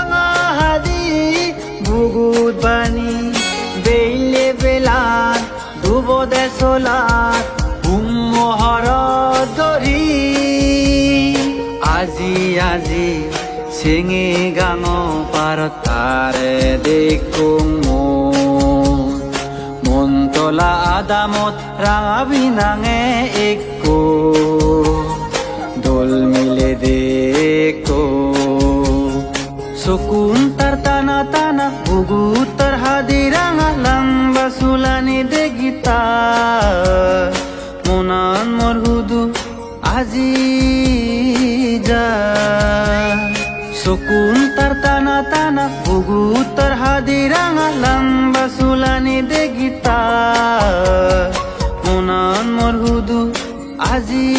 রাঙা হাদি বুগুত বানি বেইলে বেলাত ধুবদে চলাত মহৰত ধৰি আজি আজি চিঙি গাঙ পাৰত তাৰে দেখোঁ মন তলা আদামত ৰাঙা বিনাঙে একো দোল মিলে দেখো চকুন তাৰ টানা টানা বুগুত তাৰ হাদি ৰাঙা লাম্বা চুলানি দেগিতা মনান মোৰ হুদু আজি যা চকুন তাৰ টানা টানা বুগুত তাৰ হাদি ৰাঙা লাম্বা চুলানি দেগিতা মনান মোৰ হুদু আজি